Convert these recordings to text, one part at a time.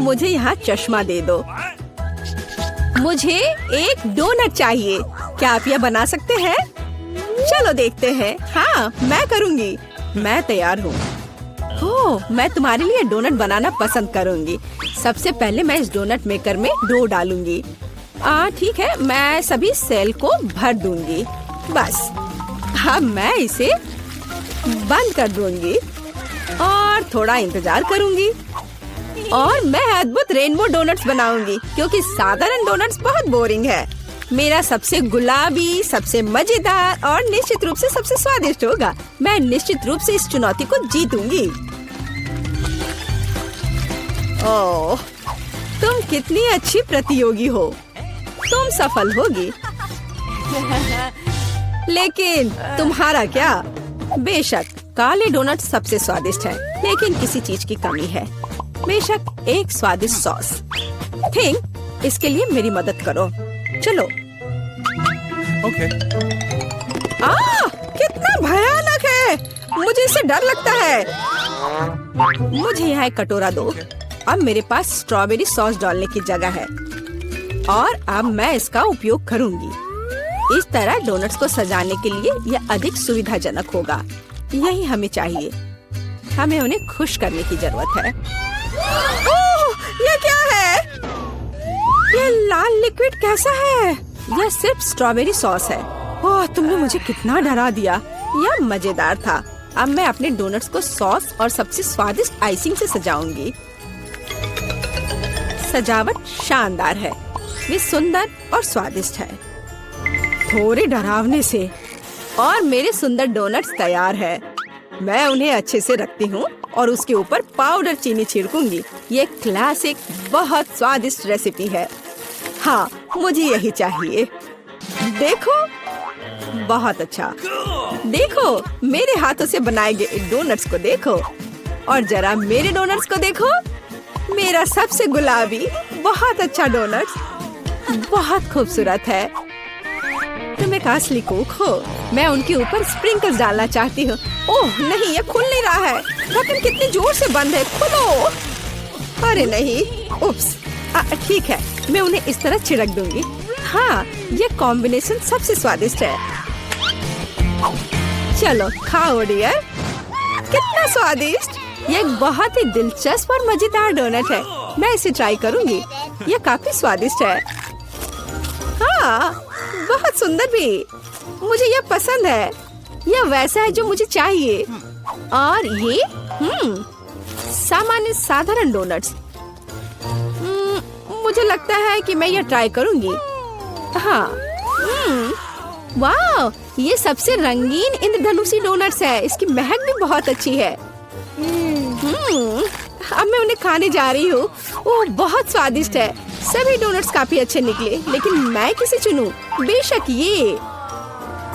मुझे यहाँ चश्मा दे दो। मुझे एक डोनट चाहिए। क्या आप यह बना सकते हैं? चलो देखते हैं। हाँ, मैं करूँगी। मैं तैयार हूँ। ओह, मैं तुम्हारे लिए डोनट बनाना पसंद करूँगी। सबसे पहले मैं इस डोनट मेकर में डो डालूंगी। ठीक है, मैं सभी सेल को भर दूंगी। बस अब मैं इसे बंद कर दूंगी और थोड़ा इंतजार करूंगी और मैं अद्भुत रेनबो डोनट्स बनाऊंगी, क्योंकि साधारण डोनट्स बहुत बोरिंग है। मेरा सबसे गुलाबी, सबसे मजेदार और निश्चित रूप से सबसे स्वादिष्ट होगा। मैं निश्चित रूप से इस चुनौती को जीतूंगी। ओह, तुम कितनी अच्छी प्रतियोगी हो। तुम सफल होगी। लेकिन तुम्हारा क्या? बेशक काले डोनट सबसे स्वादिष्ट है, लेकिन किसी चीज की कमी है। बेशक एक स्वादिष्ट सॉस। थिंक, इसके लिए मेरी मदद करो। चलो। ओके। कितना भयानक है। मुझे इससे डर लगता है। मुझे यहाँ एक कटोरा दो। अब मेरे पास स्ट्रॉबेरी सॉस डालने की जगह है और अब मैं इसका उपयोग करूंगी। इस तरह डोनट्स को सजाने के लिए यह अधिक सुविधाजनक होगा। यही हमें चाहिए। हमें उन्हें खुश करने की जरूरत है। ओह, ये क्या है? ये लाल लिक्विड कैसा है? यह सिर्फ स्ट्रॉबेरी सॉस है। ओह, तुमने मुझे कितना डरा दिया। यह मजेदार था। अब मैं अपने डोनट्स को सॉस और सबसे स्वादिष्ट आइसिंग से सजाऊंगी। सजावट शानदार है। वे सुंदर और स्वादिष्ट है। थोड़े डरावने से। और मेरे सुंदर डोनट्स तैयार है। मैं उन्हें अच्छे से रखती हूँ और उसके ऊपर पाउडर चीनी छिड़कूंगी। ये क्लासिक बहुत स्वादिष्ट रेसिपी है। हाँ, मुझे यही चाहिए। देखो, बहुत अच्छा। देखो, मेरे हाथों से बनाए गए डोनट्स को देखो और जरा मेरे डोनट्स को देखो। मेरा सबसे गुलाबी बहुत अच्छा डोनट्स बहुत खूबसूरत है। तुम एक असली कुक हो। मैं उनके ऊपर स्प्रिंकल्स डालना चाहती हूँ। ओह नहीं, ये खुल नहीं रहा है। ढक्कन कितनी जोर से बंद है। खोलो। अरे नहीं, उप्स। ठीक है, मैं उन्हें इस तरह छिड़क दूंगी। हाँ, ये कॉम्बिनेशन सबसे स्वादिष्ट है। चलो खाओ डियर। कितना स्वादिष्ट। ये एक बहुत ही दिलचस्प और मजेदार डोनट है। मैं इसे ट्राई करूंगी। ये काफी स्वादिष्ट है। हाँ, बहुत सुंदर भी। मुझे यह पसंद है। यह वैसा है जो मुझे चाहिए। और ये सामान्य साधारण डोनट्स। मुझे लगता है कि मैं यह ट्राई करूंगी। हाँ, वाह, ये सबसे रंगीन इंद्रधनुषी डोनट्स है। इसकी महक भी बहुत अच्छी है। अब मैं उन्हें खाने जा रही हूँ। ओह, बहुत स्वादिष्ट है। सभी डोनट्स काफी अच्छे निकले, लेकिन मैं किसे चुनूं? बेशक ये।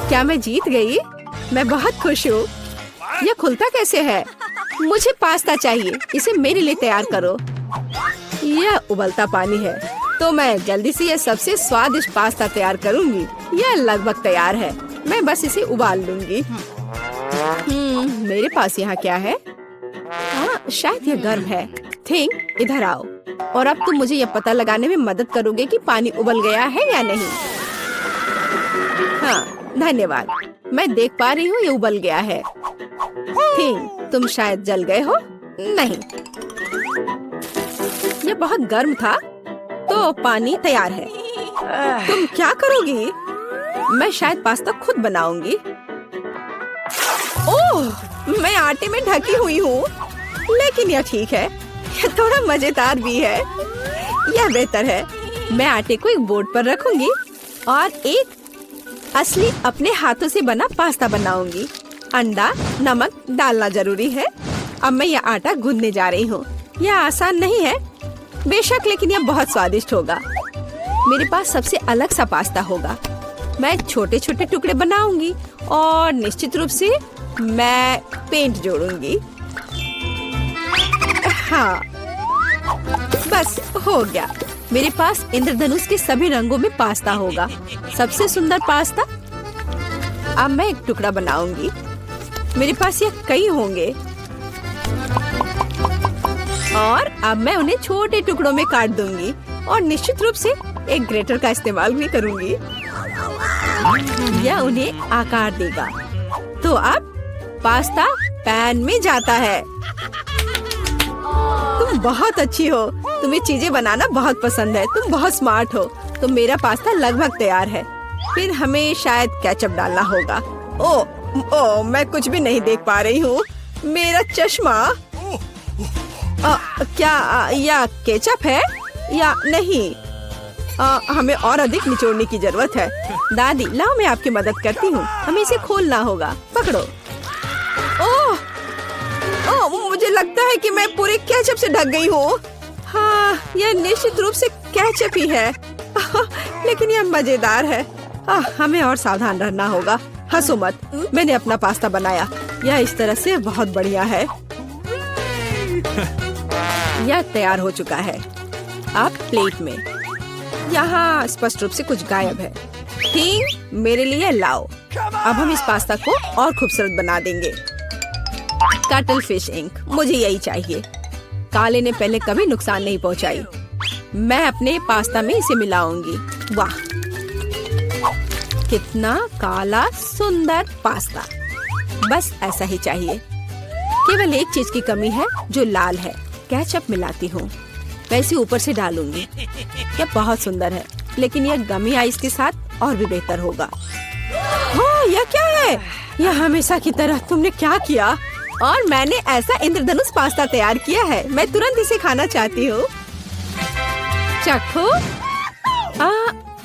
क्या मैं जीत गई? मैं बहुत खुश हूँ। यह खुलता कैसे है? मुझे पास्ता चाहिए। इसे मेरे लिए तैयार करो। यह उबलता पानी है, तो मैं जल्दी से यह सबसे स्वादिष्ट पास्ता तैयार करूंगी। यह लगभग तैयार है। मैं बस इसे उबाल लूंगी। मेरे पास यहाँ क्या है? शायद यह गर्म है। थिंक, इधर आओ और अब तुम मुझे यह पता लगाने में मदद करोगे कि पानी उबल गया है या नहीं। हाँ, धन्यवाद। मैं देख पा रही हूँ ये उबल गया है। थिंक, तुम शायद जल गए हो। नहीं, ये बहुत गर्म था, तो पानी तैयार है। तुम क्या करोगी? मैं शायद पास्ता खुद बनाऊंगी। ओह, मैं आटे में ढकी हुई हूँ, लेकिन यह ठीक है। यह थोड़ा मजेदार भी है। यह बेहतर है। मैं आटे को एक बोर्ड पर रखूंगी और एक असली अपने हाथों से बना पास्ता बनाऊंगी। अंडा, नमक डालना जरूरी है। अब मैं यह आटा गूंदने जा रही हूँ। यह आसान नहीं है बेशक, लेकिन यह बहुत स्वादिष्ट होगा। मेरे पास सबसे अलग सा पास्ता होगा। मैं छोटे छोटे टुकड़े बनाऊंगी और निश्चित रूप से मैं पेंट जोड़ूंगी। हाँ, बस हो गया। मेरे पास इंद्रधनुष के सभी रंगों में पास्ता होगा। सबसे सुंदर पास्ता। अब मैं एक टुकड़ा बनाऊंगी। मेरे पास ये कई होंगे और अब मैं उन्हें छोटे टुकड़ों में काट दूंगी और निश्चित रूप से एक ग्रेटर का इस्तेमाल भी करूंगी। यह उन्हें आकार देगा। तो अब पास्ता पैन में जाता है। तुम बहुत अच्छी हो। तुम्हें चीजें बनाना बहुत पसंद है। तुम बहुत स्मार्ट हो। तो मेरा पास्ता लगभग तैयार है। फिर हमें शायद केचप डालना होगा। ओ, मैं कुछ भी नहीं देख पा रही हूँ। मेरा चश्मा। क्या यह केचप है या नहीं? हमें और अधिक निचोड़ने की जरूरत है। दादी, लाओ मैं आपकी मदद करती हूँ। हमें इसे खोलना होगा। पकड़ो। ओह, मुझे लगता है कि मैं पूरे केचप से ढक गई हूँ। हाँ, यह निश्चित रूप से केचप ही है। लेकिन यह मजेदार है। हमें और सावधान रहना होगा। हंसो मत। मैंने अपना पास्ता बनाया। यह इस तरह से बहुत बढ़िया है। यह तैयार हो चुका है। अब प्लेट में। यहाँ स्पष्ट रूप से कुछ गायब है। ठीक, मेरे लिए लाओ। अब हम इस पास्ता को और खूबसूरत बना देंगे। कटल फिश इंक, मुझे यही चाहिए। काले ने पहले कभी नुकसान नहीं पहुंचाई। मैं अपने पास्ता में इसे मिलाऊंगी। वाह, कितना काला सुंदर पास्ता। बस ऐसा ही चाहिए। केवल एक चीज की कमी है जो लाल है। केचप मिलाती हूँ। मैं इसे ऊपर से डालूंगी। यह बहुत सुंदर है, लेकिन यह गमी आइस के साथ और भी बेहतर होगा। हाँ, यह क्या है? यह हमेशा की तरह तुमने क्या किया? और मैंने ऐसा इंद्रधनुष पास्ता तैयार किया है। मैं तुरंत इसे खाना चाहती हूँ। चखो।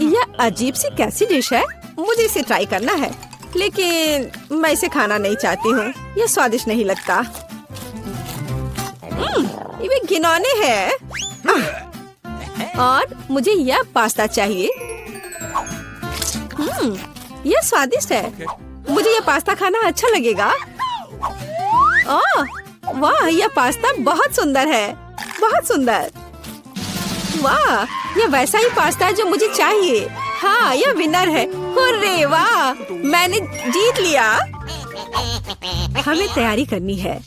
यह अजीब सी कैसी डिश है? मुझे इसे ट्राई करना है, लेकिन मैं इसे खाना नहीं चाहती हूँ। यह स्वादिष्ट नहीं लगता। ये घिनौने है। और मुझे यह पास्ता चाहिए। यह स्वादिष्ट है। मुझे यह पास्ता खाना अच्छा लगेगा। वाह, यह पास्ता बहुत सुंदर है। बहुत सुंदर। वाह, यह वैसा ही पास्ता है जो मुझे चाहिए। हाँ, यह विनर है। हुर्रे, वाह, मैंने जीत लिया। हमें तैयारी करनी है।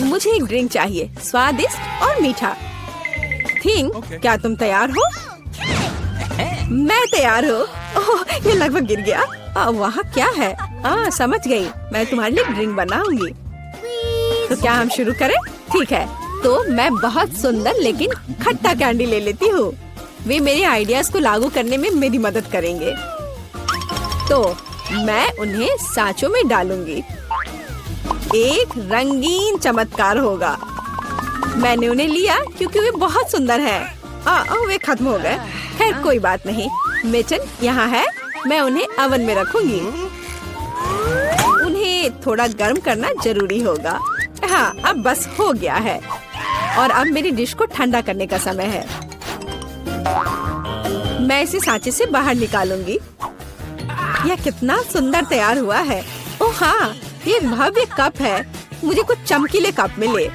मुझे एक ड्रिंक चाहिए, स्वादिष्ट और मीठा। क्या तुम तैयार हो? मैं तैयार हूँ। ओह, ये लगभग गिर गया। वहाँ क्या है? समझ गई। मैं तुम्हारे लिए ड्रिंक बनाऊंगी। तो क्या हम शुरू करें? ठीक है। तो मैं बहुत सुंदर लेकिन खट्टा कैंडी ले लेती हूँ। वे मेरे आइडियाज को लागू करने में मेरी मदद करेंगे। तो मैं उन्हें सांचों में डालूंगी। एक रंगीन चमत्कार होगा। मैंने उन्हें लिया क्योंकि वे बहुत सुंदर हैं। वे खत्म हो गए। खैर, कोई बात नहीं। मिचन यहाँ है। मैं उन्हें ओवन में रखूंगी। उन्हें थोड़ा गर्म करना जरूरी होगा। हाँ, अब बस हो गया है। और अब मेरी डिश को ठंडा करने का समय है। मैं इसे सांचे से बाहर निकालूंगी। यह कितना सुंदर तैयार हुआ है। ओह हाँ, ये भव्य कप है। मुझे कुछ चमकीले कप मिले।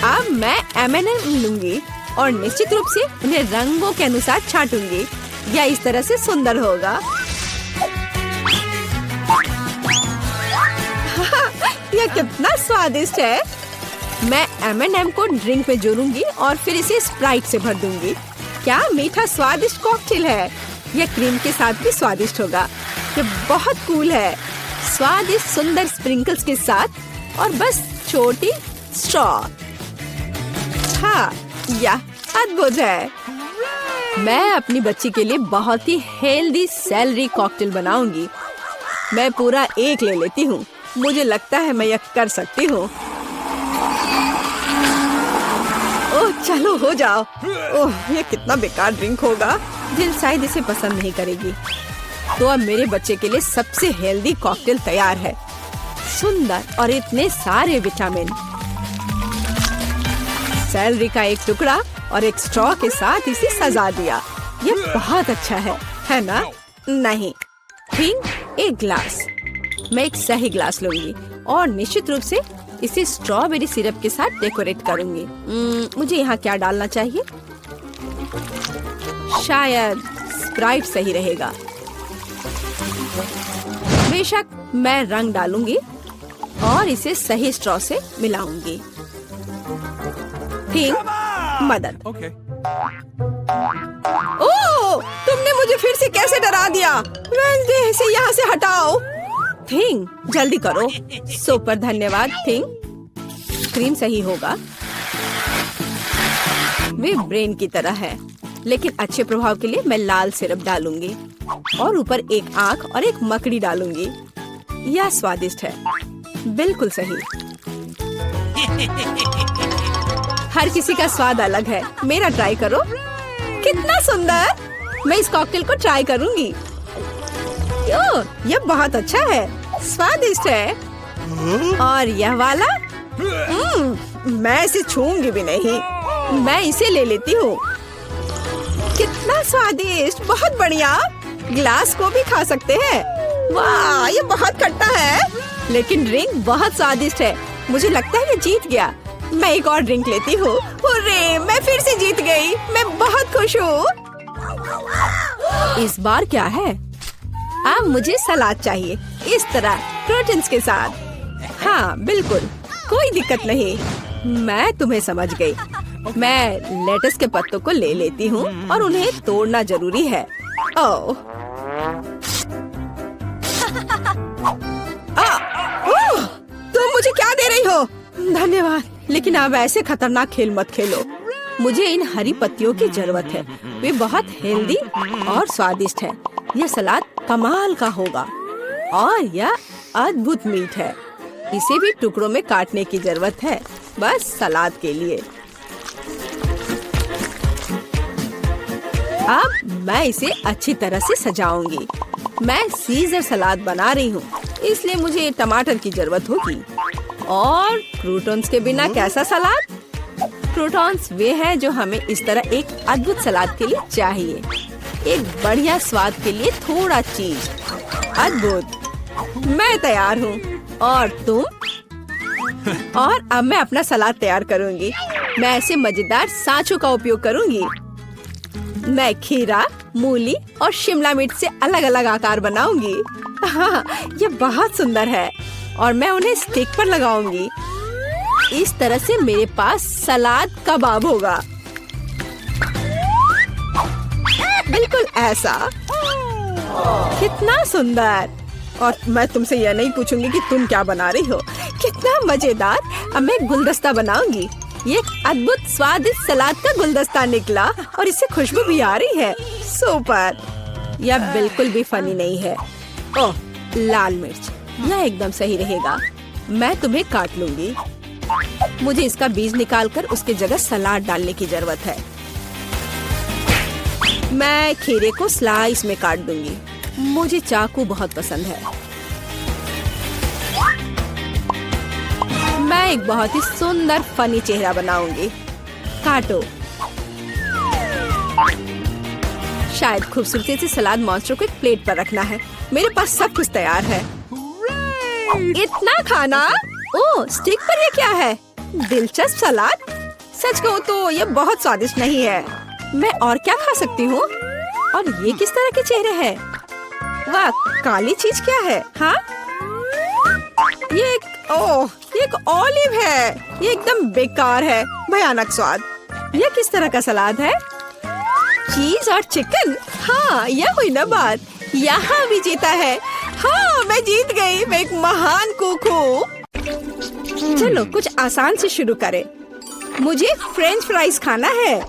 अब मैं M&M लूंगी और निश्चित रूप से उन्हें रंगों के अनुसार छांटूंगी। यह इस तरह से सुंदर होगा। यह कितना स्वादिष्ट है। मैं M&M को ड्रिंक में जोड़ूंगी और फिर इसे स्प्राइट से भर दूंगी। क्या मीठा स्वादिष्ट कॉकटेल है। यह क्रीम के साथ भी स्वादिष्ट होगा। यह बहुत कूल है। स्वादिष्ट सुंदर स्प्रिंकल्स के साथ और बस छोटी स्ट्रॉ। हाँ, यह अद्भुत है। मैं अपनी बच्ची के लिए बहुत ही हेल्दी सेलरी कॉकटेल बनाऊंगी। मैं पूरा एक ले लेती हूँ। मुझे लगता है मैं यह कर सकती हूँ। ओह, चलो हो जाओ। ओह, यह कितना बेकार ड्रिंक होगा। जिल शायद इसे पसंद नहीं करेगी। तो अब मेरे बच्चे के लिए सबसे हेल्दी कॉकटेल तैयार है। सुंदर और इतने सारे विटामिन। सेलरी का एक टुकड़ा और एक स्ट्रॉ के साथ इसे सजा दिया। ये बहुत अच्छा है ना? नहीं। ठीक, एक ग्लास। मैं एक सही ग्लास लूंगी और निश्चित रूप से इसे स्ट्रॉबेरी सिरप के साथ डेकोरेट करूंगी। मुझे यहाँ क्या डालना चाहिए? शायद स्प्राइट सही रहेगा। बेशक मैं रंग डालूंगी और इसे सही स्ट्रॉ से मिलाऊंगी। थिंग, मदद। Okay. ओह, तुमने मुझे फिर से कैसे डरा दिया? वेंसडे, इसे यहाँ से हटाओ। थिंग, जल्दी करो। सुपर, धन्यवाद थिंग। क्रीम सही होगा। वे ब्रेन की तरह है, लेकिन अच्छे प्रभाव के लिए मैं लाल सिरप डालूंगी और ऊपर एक आंख और एक मकड़ी डालूंगी। यह स्वादिष्ट है, बिल्कुल सही। हर किसी का स्वाद अलग है, मेरा ट्राई करो। कितना सुंदर! मैं इस कॉकटेल को ट्राई करूंगी। ओह, यह बहुत अच्छा है, स्वादिष्ट है। और यह वाला? मैं इसे छूंगी भी नहीं। मैं इसे ले लेती हूँ। कितना स्वादिष्ट, बहुत बढ़िया। ग्लास को भी खा सकते हैं। वाह, ये बहुत खट्टा है, लेकिन ड्रिंक बहुत स्वादिष्ट है। मुझे लगता है ये जीत गया। मैं एक और ड्रिंक लेती हूँ। हुर्रे, मैं फिर से जीत गई। मैं बहुत खुश हूँ। इस बार क्या है? अब मुझे सलाद चाहिए, इस तरह प्रोटीन्स के साथ। हाँ, बिल्कुल, कोई दिक्कत नहीं। मैं तुम्हें समझ गई। मैं लेटस के पत्तों को ले लेती हूँ और उन्हें तोड़ना जरूरी है। ओह, तुम मुझे क्या दे रही हो? धन्यवाद, लेकिन अब ऐसे खतरनाक खेल मत खेलो। मुझे इन हरी पत्तियों की जरूरत है। वे बहुत हेल्दी और स्वादिष्ट है। यह सलाद कमाल का होगा और यह अद्भुत मीठ है। इसे भी टुकड़ों में काटने की जरूरत है, बस सलाद के लिए। अब मैं इसे अच्छी तरह से सजाऊंगी। मैं सीजर सलाद बना रही हूँ, इसलिए मुझे टमाटर की जरूरत होगी। और क्रूटॉन्स के बिना कैसा सलाद? क्रूटॉन्स वे हैं जो हमें इस तरह एक अद्भुत सलाद के लिए चाहिए। एक बढ़िया स्वाद के लिए थोड़ा चीज। अद्भुत, मैं तैयार हूँ। और तुम? और अब मैं अपना सलाद तैयार करूँगी। मैं ऐसे मजेदार सांचों का उपयोग करूँगी। मैं खीरा, मूली और शिमला मिर्च से अलग अलग आकार बनाऊंगी। हाँ, ये बहुत सुंदर है और मैं उन्हें स्टिक पर लगाऊंगी। इस तरह से मेरे पास सलाद कबाब होगा, बिल्कुल ऐसा। कितना सुंदर! और मैं तुमसे यह नहीं पूछूंगी कि तुम क्या बना रही हो। कितना मजेदार! अब मैं गुलदस्ता बनाऊंगी। ये एक अद्भुत स्वादिष्ट सलाद का गुलदस्ता निकला और इससे खुशबू भी आ रही है। सुपर! यह बिल्कुल भी फनी नहीं है। ओह, लाल मिर्च, यह एकदम सही रहेगा। मैं तुम्हें काट लूंगी। मुझे इसका बीज निकालकर उसके जगह सलाद डालने की जरूरत है। मैं खीरे को स्लाइस में काट दूंगी। मुझे चाकू बहुत पसंद है। मैं एक बहुत ही सुंदर फनी चेहरा बनाऊंगी। काटो। शायद खूबसूरती से सलाद मॉन्स्टर को एक प्लेट पर रखना है। मेरे पास सब कुछ तैयार है। इतना खाना? ओह, स्टिक पर ये क्या है? दिलचस्प सलाद। सच कहूँ तो ये बहुत स्वादिष्ट नहीं है। मैं और क्या खा सकती हूँ? और ये किस तरह के चेहरे हैं? वाह, काली चीज क्या है? हाँ, ये एक ऑलिव है। ये एकदम बेकार है, भयानक स्वाद। ये किस तरह का सलाद है? चीज और चिकन। हाँ, यह हुई ना बात। यहाँ भी जीता है। हाँ, मैं जीत गई। मैं एक महान कुक हूँ। चलो कुछ आसान से शुरू करें। मुझे फ्रेंच फ्राइज खाना है।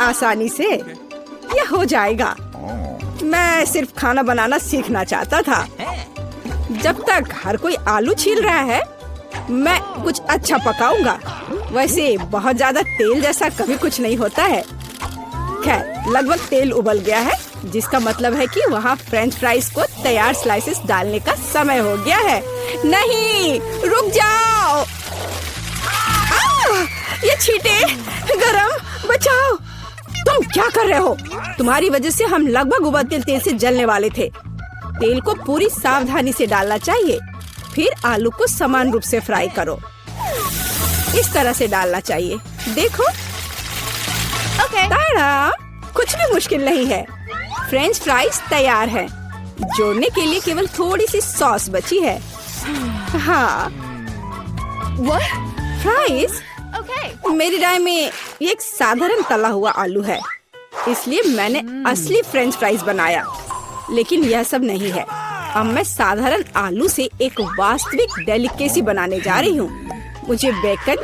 आसानी से यह हो जाएगा। मैं सिर्फ खाना बनाना सीखना चाहता था। जब तक हर कोई आलू छील रहा है, मैं कुछ अच्छा पकाऊंगा। वैसे बहुत ज्यादा तेल जैसा कभी कुछ नहीं होता है। खैर, लगभग तेल उबल गया है, जिसका मतलब है कि वहाँ फ्रेंच फ्राइज को तैयार स्लाइसेस डालने का समय हो गया है। नहीं, रुक जाओ। ये छींटे, गरम, बचाओ। तुम क्या कर रहे हो? तुम्हारी वजह से हम लगभग उबलते तेल से जलने वाले थे। तेल को पूरी सावधानी से डालना चाहिए। फिर आलू को समान रूप से फ्राई करो। इस तरह से डालना चाहिए। देखो, ताड़ा, कुछ भी मुश्किल नहीं है। फ्रेंच फ्राइज तैयार है। जोड़ने के लिए केवल थोड़ी सी सॉस बची है। हाँ, फ्राइज? Okay. मेरी राय में ये एक साधारण तला हुआ आलू है, इसलिए मैंने असली फ्रेंच फ्राइज बनाया। लेकिन यह सब नहीं है। अब मैं साधारण आलू से एक वास्तविक डेलिकेसी बनाने जा रही हूँ। मुझे बेकन,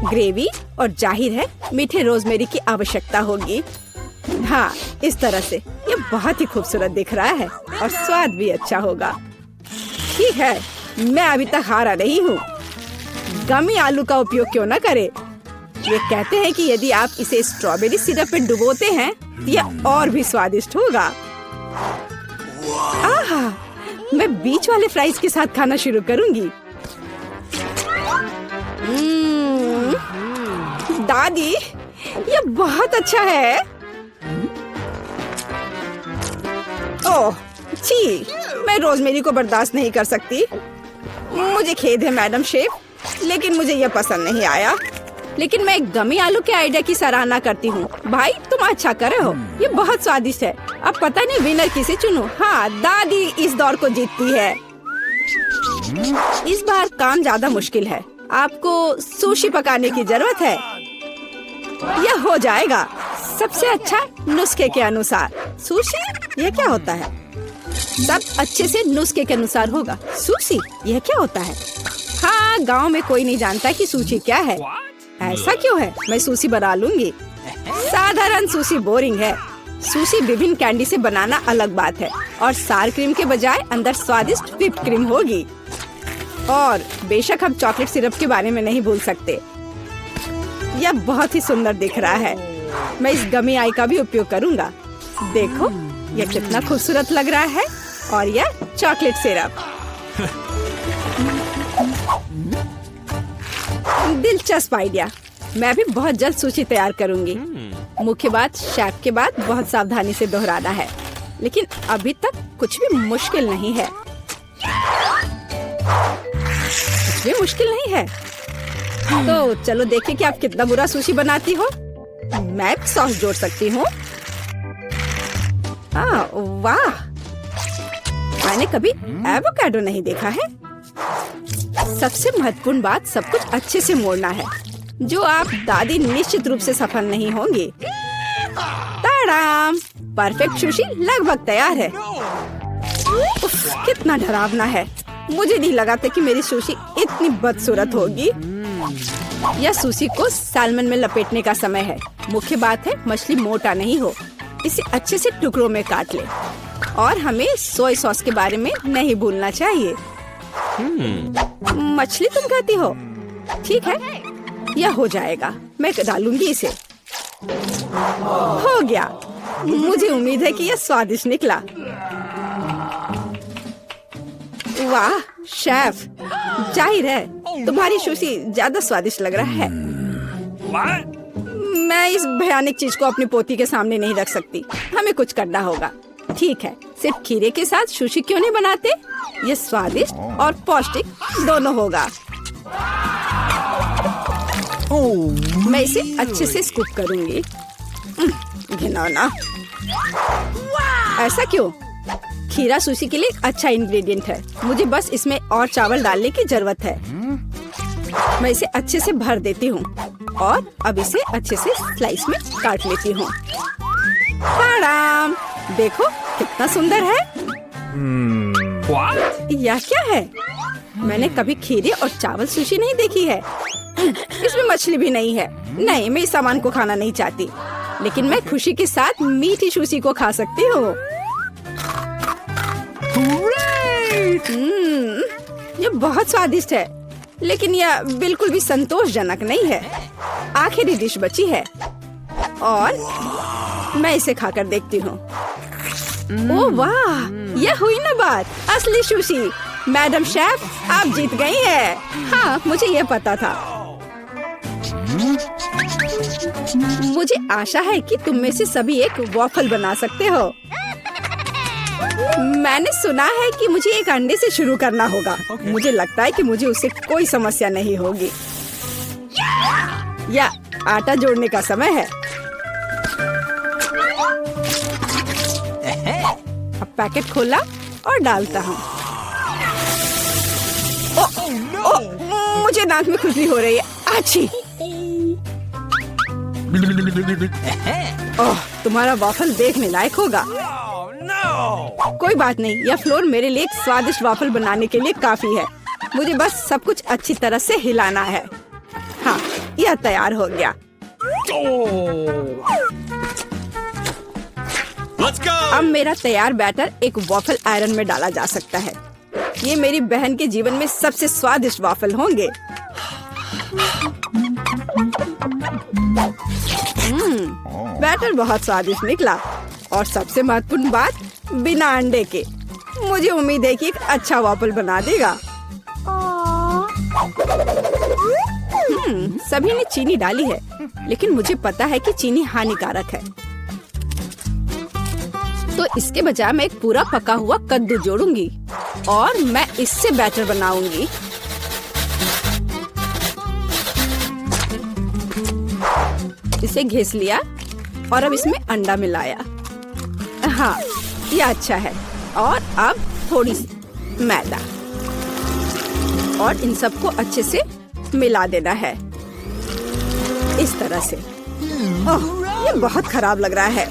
ग्रेवी और जाहिर है मीठे रोजमेरी की आवश्यकता होगी। हाँ, इस तरह से ये बहुत ही खूबसूरत दिख रहा है और स्वाद भी अच्छा होगा। ठीक है, मैं अभी तक हारा नहीं हूँ। गमी आलू का उपयोग क्यों न करें? ये कहते हैं कि यदि आप इसे स्ट्रॉबेरी सिरप में डुबोते हैं तो यह और भी स्वादिष्ट होगा। आहा, मैं बीच वाले फ्राइज के साथ खाना शुरू करूंगी। दादी, ये बहुत अच्छा है। ओह, छी, मैं रोजमेरी को बर्दाश्त नहीं कर सकती। मुझे खेद है मैडम शेफ, लेकिन मुझे यह पसंद नहीं आया। लेकिन मैं गमी आलू के आइडिया की सराहना करती हूँ। भाई, तुम अच्छा कर रहे हो, ये बहुत स्वादिष्ट है। अब पता नहीं विनर किसे चुनूं। हाँ, दादी इस दौर को जीतती है। इस बार काम ज्यादा मुश्किल है। आपको सुशी पकाने की जरूरत है। यह हो जाएगा सबसे अच्छा नुस्खे के अनुसार। सुशी? यह क्या होता है? सब अच्छे से नुस्खे के अनुसार होगा। सुशी? यह क्या होता है? हाँ, गांव में कोई नहीं जानता कि सुशी क्या है। ऐसा क्यों है? मैं सुशी बना लूंगी। साधारण सुशी बोरिंग है। सुशी विभिन्न कैंडी से बनाना अलग बात है और सार क्रीम के बजाय अंदर स्वादिष्ट व्हिप्ड क्रीम होगी। और बेशक हम चॉकलेट सिरप के बारे में नहीं भूल सकते। यह बहुत ही सुंदर दिख रहा है। मैं इस गमी आई का भी उपयोग करूंगा। देखो, यह कितना खूबसूरत लग रहा है। और यह चॉकलेट सिरप। दिलचस्प आइडिया। मैं भी बहुत जल्द सूची तैयार करूंगी। मुख्य बात शेफ के बाद बहुत सावधानी से दोहराना है। लेकिन अभी तक कुछ भी मुश्किल नहीं है। कुछ भी मुश्किल नहीं है। तो चलो देखें कि आप कितना बुरा सुशी बनाती हो। मैं सॉस जोड़ सकती हूँ। वाह, मैंने कभी एवोकाडो नहीं देखा है। सबसे महत्वपूर्ण बात, सब कुछ अच्छे से मोड़ना है, जो आप दादी निश्चित रूप से सफल नहीं होंगी। ताड़ाम, परफेक्ट सुशी लगभग तैयार है। उफ, कितना डरावना है। मुझे नहीं लगा था कि मेरी सुशी इतनी बदसूरत होगी। यह सुशी को सैल्मन में लपेटने का समय है। मुख्य बात है मछली मोटा नहीं हो। इसे अच्छे से टुकड़ों में काट ले। और हमें सोया सॉस के बारे में नहीं भूलना चाहिए। मछली तुम खाती हो? ठीक है, यह हो जाएगा। मैं डालूंगी इसे। हो गया। मुझे उम्मीद है कि यह स्वादिष्ट निकला। वाह शेफ, जाहिर है तुम्हारी सुशी ज्यादा स्वादिष्ट लग रहा है। मैं इस भयानक चीज को अपनी पोती के सामने नहीं रख सकती। हमें कुछ करना होगा। ठीक है, सिर्फ खीरे के साथ सुशी क्यों नहीं बनाते? ये स्वादिष्ट और पौष्टिक दोनों होगा। मैं इसे अच्छे से स्कूप करूंगी। घिनौना। ऐसा क्यों? खीरा सुशी के लिए अच्छा इंग्रेडिएंट है। मुझे बस इसमें और चावल डालने की जरूरत है। मैं इसे अच्छे से भर देती हूँ और अब इसे अच्छे से स्लाइस में काट लेती हूँ। देखो कितना सुंदर है। यह क्या है? मैंने कभी खीरे और चावल सुशी नहीं देखी है। इसमें मछली भी नहीं है। नहीं, मैं इस सामान को खाना नहीं चाहती। लेकिन मैं खुशी के साथ मीठी सुशी को खा सकती हूँ। ये बहुत स्वादिष्ट है, लेकिन यह बिल्कुल भी संतोषजनक नहीं है। आखिरी डिश बची है और मैं इसे खाकर देखती हूँ। ओह वाह, यह हुई ना बात। असली सुशी। मैडम शेफ, आप जीत गई हैं। हाँ, मुझे यह पता था। मुझे आशा है कि तुम में से सभी एक वॉफल बना सकते हो। मैंने सुना है कि मुझे एक अंडे से शुरू करना होगा। मुझे लगता है कि मुझे उससे कोई समस्या नहीं होगी। या आटा जोड़ने का समय है। अब पैकेट खोला और डालता हूँ। मुझे नाक में खुजली हो रही है। आची। ओह, तुम्हारा वाफल देखने लायक होगा। कोई बात नहीं, यह फ्लोर मेरे लिए एक स्वादिष्ट वाफल बनाने के लिए काफी है। मुझे बस सब कुछ अच्छी तरह से हिलाना है। हाँ, यह तैयार हो गया। Let's go! अब मेरा तैयार बैटर एक वाफल आयरन में डाला जा सकता है। ये मेरी बहन के जीवन में सबसे स्वादिष्ट वाफल होंगे। बैटर बहुत स्वादिष्ट निकला और सबसे महत्वपूर्ण बात, बिना अंडे के। मुझे उम्मीद है कि एक अच्छा वाफल बना देगा। सभी ने चीनी डाली है, लेकिन मुझे पता है कि चीनी हानिकारक है। तो इसके बजाय मैं एक पूरा पका हुआ कद्दू जोड़ूंगी और मैं इससे बैटर बनाऊंगी। इसे घिस लिया और अब इसमें अंडा मिलाया। हाँ, ये अच्छा है। और अब थोड़ी सी मैदा और इन सबको अच्छे से मिला देना है, इस तरह से। ओह, ये बहुत खराब लग रहा है।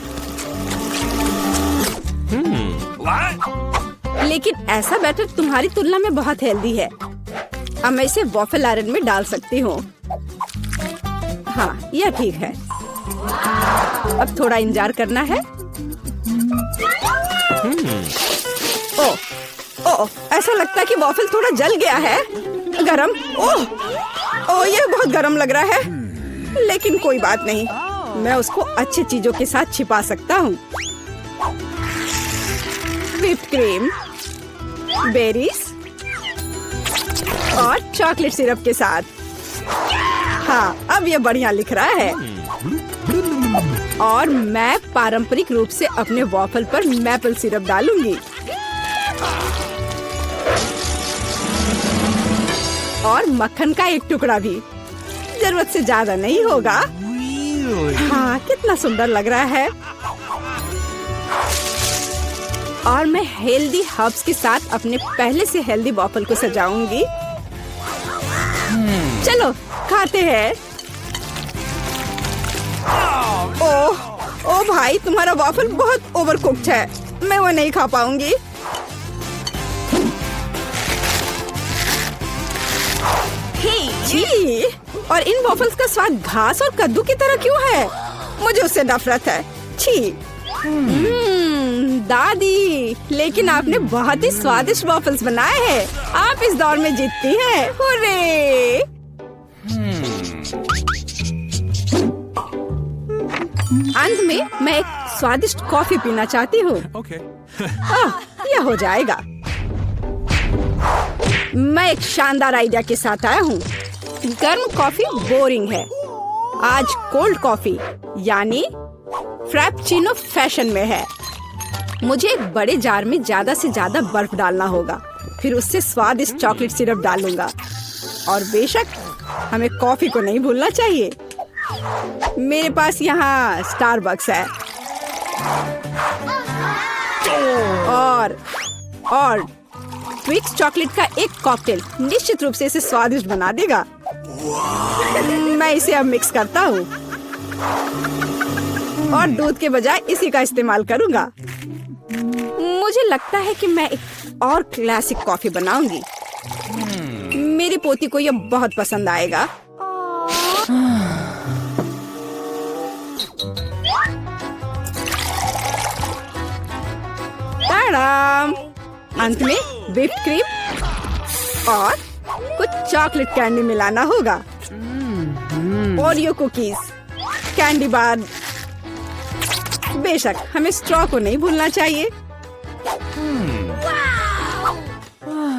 लेकिन ऐसा बैटर तुम्हारी तुलना में बहुत हेल्दी है। अब मैं इसे वॉफल आयरन में डाल सकती हूँ। हाँ, यह ठीक है। अब थोड़ा इंतजार करना है। ओह, ओह, ऐसा लगता है कि वॉफल थोड़ा जल गया है। गरम। ओह, ओह, यह बहुत गरम लग रहा है। लेकिन कोई बात नहीं, मैं उसको अच्छी चीजों के साथ छिपा सकता हूँ। व्हिप्ड क्रीम, बेरीज और चॉकलेट सिरप के साथ। हाँ, अब ये बढ़िया लिख रहा है। और मैं पारंपरिक रूप से अपने वॉफल पर मैपल सिरप डालूंगी और मक्खन का एक टुकड़ा भी। जरूरत से ज्यादा नहीं होगा। हाँ, कितना सुंदर लग रहा है। और मैं हेल्दी हर्ब्स के साथ अपने पहले से हेल्दी वॉफल को सजाऊंगी। चलो खाते हैं। ओह, ओ भाई, तुम्हारा वॉफल बहुत ओवरकुक्ड है। मैं वो नहीं खा पाऊंगी। छी, और इन वॉफल्स का स्वाद घास और कद्दू की तरह क्यों है? मुझे उससे नफरत है। छी। दादी, लेकिन आपने बहुत ही स्वादिष्ट वॉफल्स बनाए हैं। आप इस दौर में जीतती हैं। हुर्रे! अंत में मैं एक स्वादिष्ट कॉफी पीना चाहती हूँ। Okay. यह हो जाएगा। मैं एक शानदार आइडिया के साथ आया हूँ। गर्म कॉफी बोरिंग है। आज कोल्ड कॉफी यानी फ्रैप्पुचिनो फैशन में है। मुझे एक बड़े जार में ज्यादा से ज्यादा बर्फ डालना होगा। फिर उससे स्वादिष्ट चॉकलेट सिरप डालूंगा। और बेशक हमें कॉफी को नहीं भूलना चाहिए। मेरे पास यहाँ स्टारबक्स है। और ट्विक्स चॉकलेट का एक कॉकटेल निश्चित रूप से इसे स्वादिष्ट बना देगा। मैं इसे अब मिक्स करता हूँ और दूध के बजाय इसी का इस्तेमाल करूँगा। मुझे लगता है कि मैं एक और क्लासिक कॉफी बनाऊंगी। मेरी पोती को यह बहुत पसंद आएगा। ताड़ाम! अंत में व्हिप्ड क्रीम और कुछ चॉकलेट कैंडी मिलाना होगा। Oreo cookies, candy bar. बेशक हमें स्ट्रॉ को नहीं भूलना चाहिए।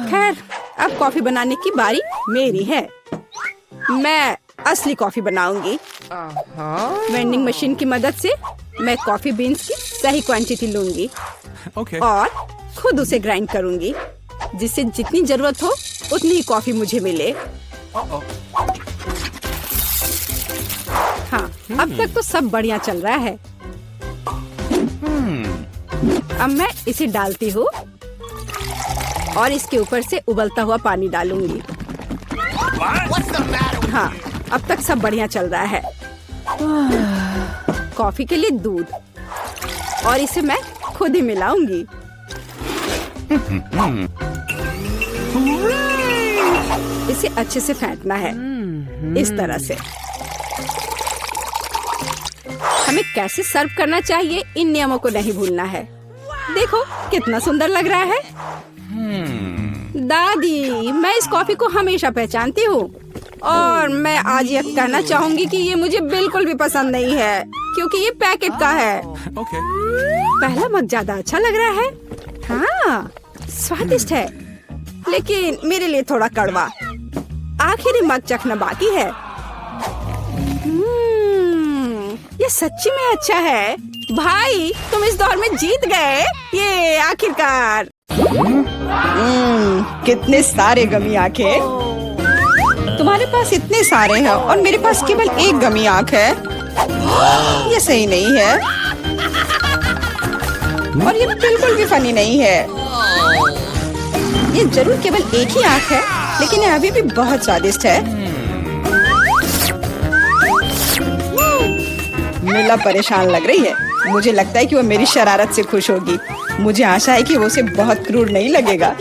खैर, अब कॉफी बनाने की बारी मेरी है। मैं असली कॉफी बनाऊंगी। वेंडिंग मशीन की मदद से मैं कॉफी बीन्स की सही क्वांटिटी लूंगी Okay. और खुद उसे ग्राइंड करूंगी, जिससे जितनी जरूरत हो उतनी ही कॉफी मुझे मिले। Uh-oh. हाँ, अब तक तो सब बढ़िया चल रहा है। अब मैं इसे डालती हूँ और इसके ऊपर से उबलता हुआ पानी डालूंगी। हाँ, अब तक सब बढ़िया चल रहा है। कॉफी के लिए दूध, और इसे मैं खुद ही मिलाऊंगी। इसे अच्छे से फेंटना है, इस तरह से। हमें कैसे सर्व करना चाहिए, इन नियमों को नहीं भूलना है। देखो कितना सुंदर लग रहा है। दादी, मैं इस कॉफी को हमेशा पहचानती हूँ, और मैं आज ये कहना चाहूंगी कि ये मुझे बिल्कुल भी पसंद नहीं है, क्योंकि ये पैकेट का है। Okay. पहला मग ज्यादा अच्छा लग रहा है। हाँ, स्वादिष्ट है, लेकिन मेरे लिए थोड़ा कड़वा। आखिरी मग चखना बाकी है। ये सच्ची में अच्छा है। भाई, तुम इस दौर में जीत गए। ये आखिरकार। कितने सारे गमी आंखें। तुम्हारे पास इतने सारे हैं और मेरे पास केवल एक गमी आंख है। ये सही नहीं है, और ये बिल्कुल भी फनी नहीं है। ये जरूर केवल एक ही आंख है, लेकिन ये अभी भी बहुत स्वादिष्ट है। मिला परेशान लग रही है। मुझे लगता है कि वो मेरी शरारत से खुश होगी। मुझे आशा है कि वो उसे बहुत क्रूर नहीं लगेगा,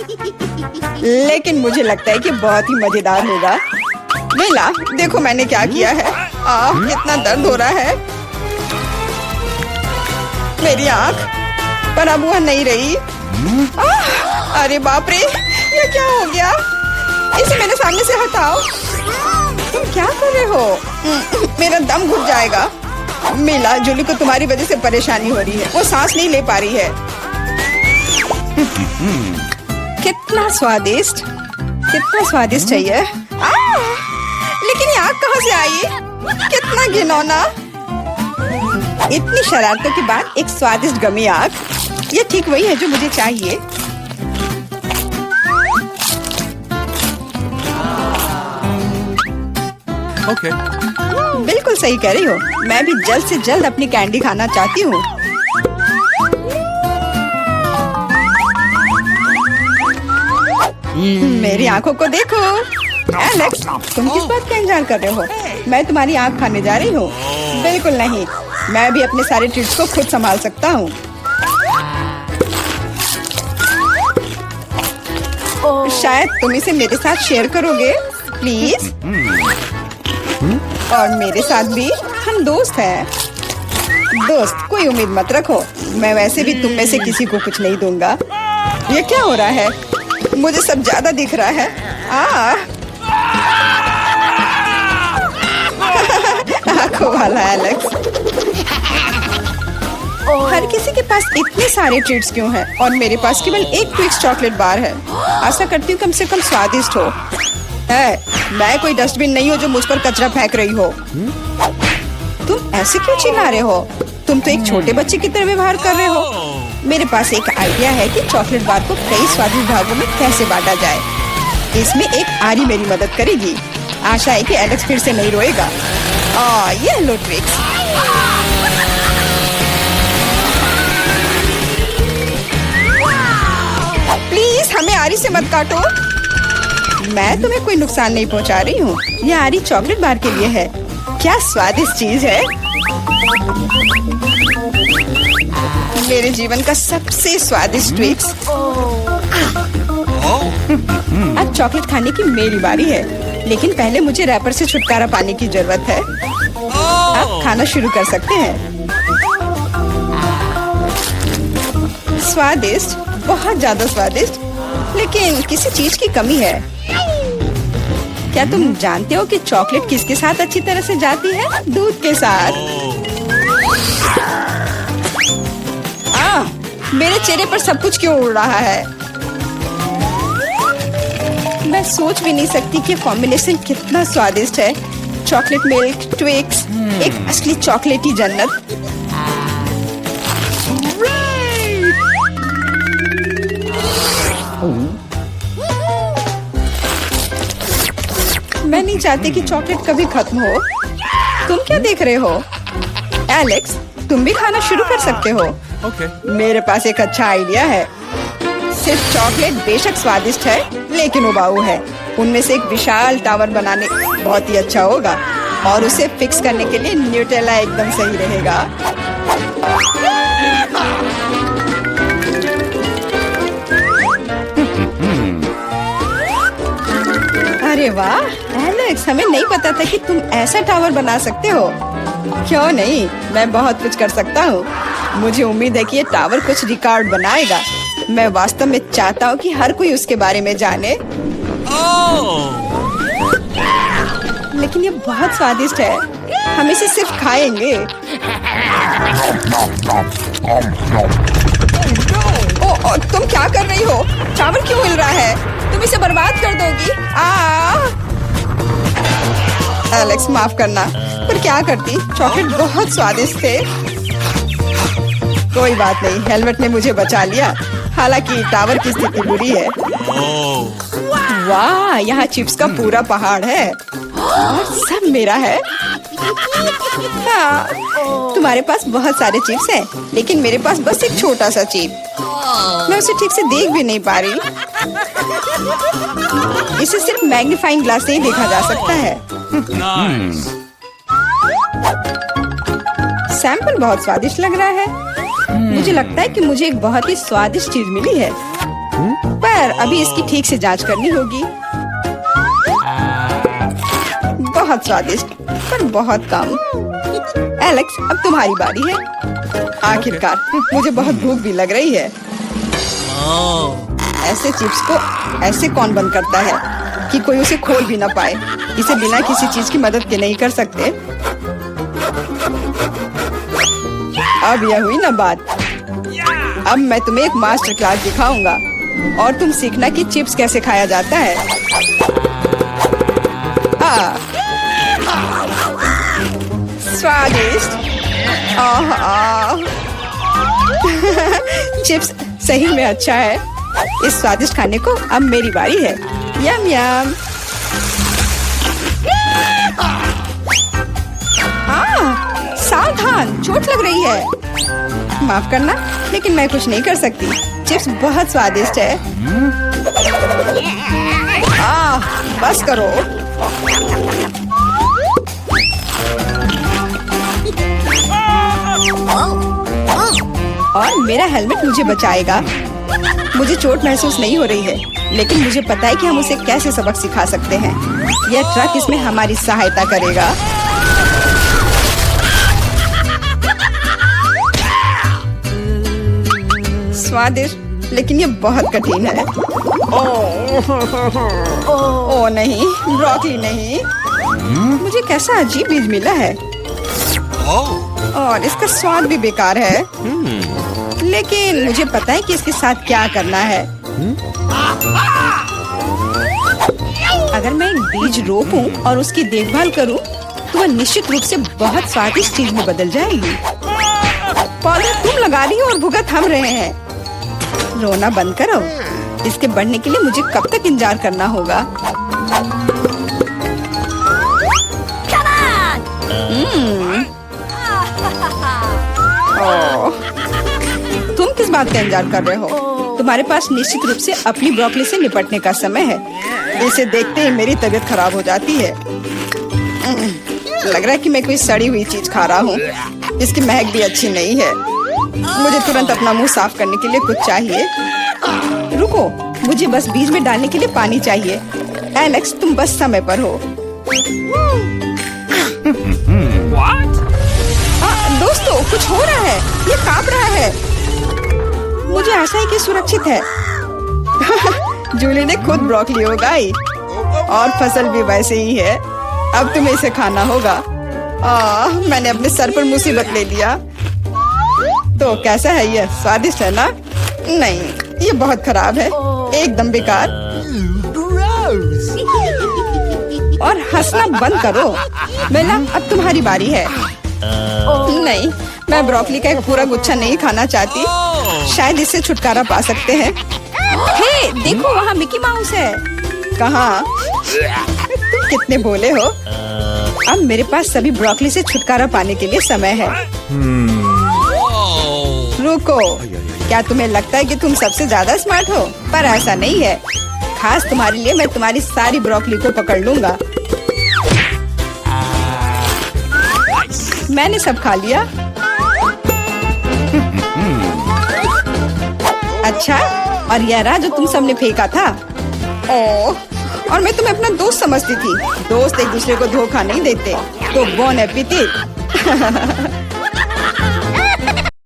लेकिन मुझे लगता है कि बहुत ही मजेदार होगा। मिला, देखो मैंने क्या किया है। कितना दर्द हो रहा है। मेरी आंख, पर अब वह नहीं रही। अरे बाप रे, ये क्या हो गया? इसे मेरे सामने से हटाओ। तुम क्या कर रहे हो? मेरा दम घुट जाएगा। मिला, जूली को तुम्हारी वजह से परेशानी हो रही है। वो सांस नहीं ले पा रही है। कितना स्वादिष्ट, कितना स्वादिष्ट है ये। लेकिन ये आग कहाँ से आई? कितना घिनौना। इतनी शरारतों के बाद एक स्वादिष्ट गमी आग। ये ठीक वही है जो मुझे चाहिए। Okay. बिल्कुल सही कह रही हो। मैं भी जल्द से जल्द अपनी कैंडी खाना चाहती हूँ। मेरी आंखों को देखो। एलेक्स, तुम किस बात का इंतजार कर रहे हो? मैं तुम्हारी आंख खाने जा रही हूँ। बिल्कुल नहीं, मैं भी अपने सारे ट्रीट्स को खुद संभाल सकता हूँ। शायद तुम इसे मेरे साथ शेयर करोगे, प्लीज। और मेरे साथ भी, हम दोस्त हैं। दोस्त, कोई उम्मीद मत रखो। मैं वैसे भी तुम में से किसी को कुछ नहीं दूंगा। ये क्या हो रहा है? मुझे सब ज्यादा दिख रहा है। आंखों वाला एलेक्स। हर किसी के पास इतने सारे ट्रीट्स क्यों हैं और मेरे पास केवल एक ट्विक्स चॉकलेट बार है। आशा करती हूँ कम से कम स्वादिष्ट हो। मैं कोई डस्टबिन नहीं हूँ जो मुझ पर कचरा फेंक रही हो। तुम ऐसे क्यों चिल्ला रहे हो? तुम तो एक छोटे बच्चे की तरह व्यवहार कर रहे हो। मेरे पास एक आइडिया है कि चॉकलेट बार को कई स्वादिष्ट भागों में कैसे बांटा जाए। इसमें एक आरी मेरी मदद करेगी। आशा है कि एलेक्स फिर से नहीं रोएगा। ये लो ट्विक्स। प्लीज हमें आरी से मत काटो। मैं तुम्हें कोई नुकसान नहीं पहुंचा रही हूँ। ये आरी चॉकलेट बार के लिए है। क्या स्वादिष्ट चीज है। मेरे जीवन का सबसे स्वादिष्ट ट्विक्स। अब चॉकलेट खाने की मेरी बारी है, लेकिन पहले मुझे रैपर से छुटकारा पाने की जरूरत है। आप खाना शुरू कर सकते हैं। स्वादिष्ट, बहुत ज्यादा स्वादिष्ट, लेकिन किसी चीज की कमी है। क्या तुम जानते हो कि चॉकलेट किसके साथ अच्छी तरह से जाती है? दूध के साथ। मेरे चेहरे पर सब कुछ क्यों उड़ रहा है? मैं सोच भी नहीं सकती कि कॉम्बिनेशन कितना स्वादिष्ट है। चॉकलेट मिल्क, ट्विक्स, एक असली चॉकलेटी जन्नत। मैं नहीं चाहती कि चॉकलेट कभी खत्म हो। तुम क्या देख रहे हो? एलेक्स, तुम भी खाना शुरू कर सकते हो। Okay. मेरे पास एक अच्छा आइडिया है। सिर्फ चॉकलेट बेशक स्वादिष्ट है, लेकिन उबाऊ है। उनमें से एक विशाल टावर बनाने बहुत ही अच्छा होगा और उसे फिक्स करने के लिए न्यूटेला एकदम सही रहेगा। अरे वाह एलेक्स, हमें नहीं पता था कि तुम ऐसा टावर बना सकते हो। क्यों नहीं, मैं बहुत कुछ कर सकता हूँ। मुझे उम्मीद है कि ये टावर कुछ रिकॉर्ड बनाएगा। मैं वास्तव में चाहता हूँ कि हर कोई उसके बारे में जाने। लेकिन ये बहुत स्वादिष्ट है, हम इसे सिर्फ खाएंगे। ओ, तुम क्या कर रही हो? टावर क्यों हिल रहा है? तुम इसे बर्बाद कर दोगी। एलेक्स माफ करना, पर क्या करती, चॉकलेट बहुत स्वादिष्ट थे। कोई बात नहीं, हेलमेट ने मुझे बचा लिया। हालांकि टावर की स्थिति बुरी है। वाह, यहाँ चिप्स का पूरा पहाड़ है और सब मेरा है। हाँ, तुम्हारे पास बहुत सारे चिप्स हैं, लेकिन मेरे पास बस एक छोटा सा चिप। मैं उसे ठीक से देख भी नहीं पा रही। इसे सिर्फ मैग्नीफाइंग ग्लास से ही देखा जा सकता है। सैंपल बहुत स्वादिष्ट लग रहा है। मुझे लगता है कि मुझे एक बहुत ही स्वादिष्ट चीज मिली है, पर अभी इसकी ठीक से जांच करनी होगी। बहुत स्वादिष्ट, पर बहुत कम। एलेक्स, अब तुम्हारी बारी है। आखिरकार मुझे बहुत भूख भी लग रही है। ऐसे चिप्स को ऐसे कौन बंद करता है कि कोई उसे खोल भी ना पाए? इसे बिना किसी चीज की मदद के नहीं कर सकते। अब यह हुई ना बात। अब मैं तुम्हें एक मास्टर क्लास दिखाऊंगा और तुम सीखना कि चिप्स कैसे खाया जाता है। स्वादिष्ट। चिप्स सही में अच्छा है। इस स्वादिष्ट खाने को अब मेरी बारी है। यम यम। सावधान, चोट लग रही है। माफ करना, लेकिन मैं कुछ नहीं कर सकती। चिप्स बहुत स्वादिष्ट है। बस करो। और मेरा हेलमेट मुझे बचाएगा। मुझे चोट महसूस नहीं हो रही है, लेकिन मुझे पता है कि हम उसे कैसे सबक सिखा सकते हैं। यह ट्रक इसमें हमारी सहायता करेगा। स्वादिष्ट, लेकिन ये बहुत कठिन है। ओ नहीं, ब्रोकली नहीं। मुझे कैसा अजीब बीज मिला है और इसका स्वाद भी बेकार है। लेकिन मुझे पता है कि इसके साथ क्या करना है। अगर मैं एक बीज रोपूं और उसकी देखभाल करूं, तो वह निश्चित रूप से बहुत स्वादिष्ट चीज में बदल जाएगी। पौधा तुम लगा रही हो और भुगत हम रहे हैं। रोना बंद करो। इसके बढ़ने के लिए मुझे कब तक इंतजार करना होगा? तुम किस बात का इंतजार कर रहे हो? तुम्हारे पास निश्चित रूप से अपनी ब्रोकली से निपटने का समय है। इसे देखते ही मेरी तबीयत खराब हो जाती है। लग रहा है कि मैं कोई सड़ी हुई चीज खा रहा हूँ। इसकी महक भी अच्छी नहीं है। मुझे तुरंत अपना मुंह साफ करने के लिए कुछ चाहिए। रुको, मुझे बस बीज में डालने के लिए पानी चाहिए। एलेक्स, तुम बस समय पर हो। दोस्तों, कुछ हो रहा है। ये कांप रहा है। मुझे आशा है कि सुरक्षित है। जूली ने खुद ब्रोकली उगाई और फसल भी वैसे ही है। अब तुम्हें इसे खाना होगा। मैंने अपने सर पर मुसीबत ले लिया। तो कैसा है ये? स्वादिष्ट है ना? नहीं, ये बहुत खराब है, एकदम बेकार। और हंसना बंद करो। बेला, अब तुम्हारी बारी है। नहीं, मैं ब्रोकली का एक पूरा गुच्छा नहीं खाना चाहती। शायद इससे छुटकारा पा सकते हैं। हे, देखो वहाँ मिकी माउस है। कहाँ? तुम कितने भोले हो। अब मेरे पास सभी ब्रोकली से छुटकारा पाने के लिए समय है। रुको, क्या तुम्हें लगता है कि तुम सबसे ज्यादा स्मार्ट हो? पर ऐसा नहीं है। खास तुम्हारे लिए मैं तुम्हारी सारी ब्रोकली को पकड़ लूंगा। मैंने सब खा लिया। अच्छा, और यह रहा जो तुम सबने फेंका था। ओह, और मैं तुम्हें अपना दोस्त समझती थी। दोस्त एक दूसरे को धोखा नहीं देते। तो बोन एपेटिट।